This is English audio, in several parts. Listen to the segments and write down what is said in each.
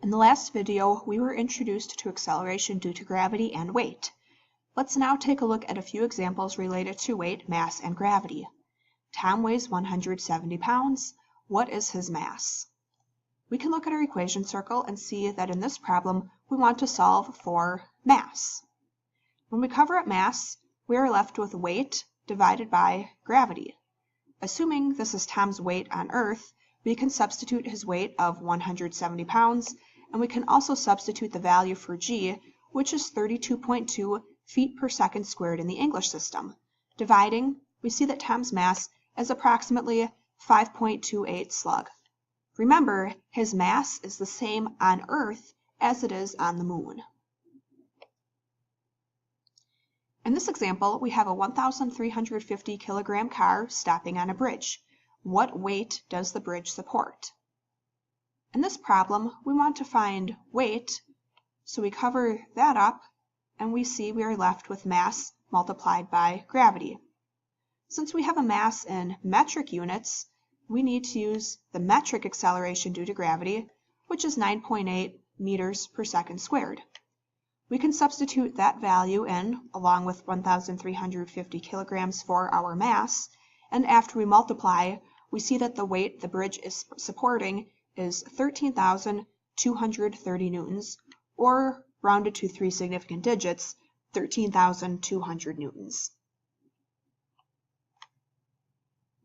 In the last video, we were introduced to acceleration due to gravity and weight. Let's now take a look at a few examples related to weight, mass, and gravity. Tom weighs 170 pounds. What is his mass? We can look at our equation circle and see that in this problem, we want to solve for mass. When we cover up mass, we are left with weight divided by gravity. Assuming this is Tom's weight on Earth, we can substitute his weight of 170 pounds, and we can also substitute the value for g, which is 32.2 feet per second squared in the English system. Dividing, we see that Tom's mass is approximately 5.28 slug. Remember, his mass is the same on Earth as it is on the Moon. In this example, we have a 1,350 kilogram car stopping on a bridge. What weight does the bridge support? In this problem, we want to find weight, so we cover that up, and we see we are left with mass multiplied by gravity. Since we have a mass in metric units, we need to use the metric acceleration due to gravity, which is 9.8 meters per second squared. We can substitute that value in, along with 1,350 kilograms for our mass, and after we multiply, we see that the weight the bridge is supporting is 13,230 newtons, or rounded to 3 significant digits, 13,200 newtons.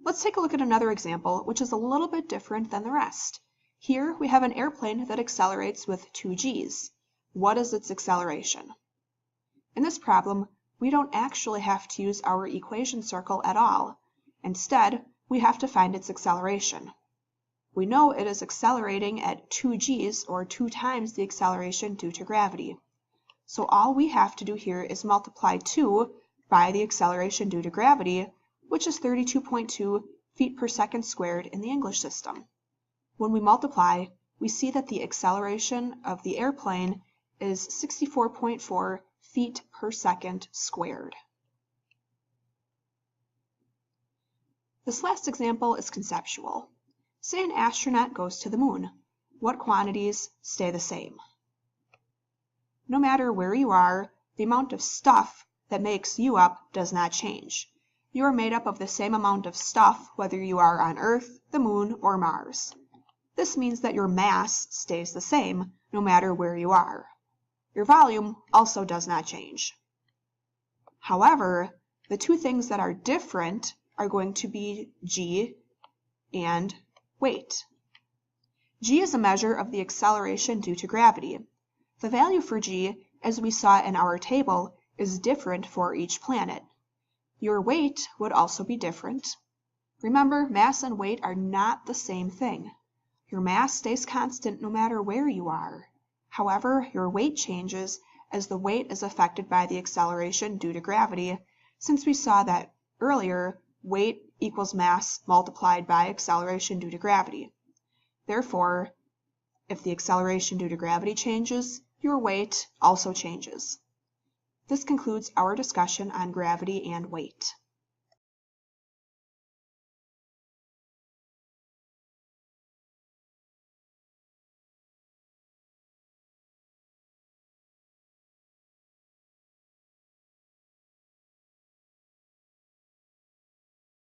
Let's take a look at another example, which is a little bit different than the rest. Here we have an airplane that accelerates with 2 g's. What is its acceleration? In this problem, we don't actually have to use our equation circle at all. Instead, we have to find its acceleration. We know it is accelerating at 2 g's, or 2 times the acceleration due to gravity. So all we have to do here is multiply 2 by the acceleration due to gravity, which is 32.2 feet per second squared in the English system. When we multiply, we see that the acceleration of the airplane is 64.4 feet per second squared. This last example is conceptual. Say an astronaut goes to the moon. What quantities stay the same? No matter where you are, the amount of stuff that makes you up does not change. You are made up of the same amount of stuff whether you are on Earth, the moon, or Mars. This means that your mass stays the same no matter where you are. Your volume also does not change. However, the two things that are different are going to be g and weight. G is a measure of the acceleration due to gravity. The value for g, as we saw in our table, is different for each planet. Your weight would also be different. Remember, mass and weight are not the same thing. Your mass stays constant no matter where you are. However, your weight changes as the weight is affected by the acceleration due to gravity, since we saw that earlier weight equals mass multiplied by acceleration due to gravity. Therefore, if the acceleration due to gravity changes, your weight also changes. This concludes our discussion on gravity and weight.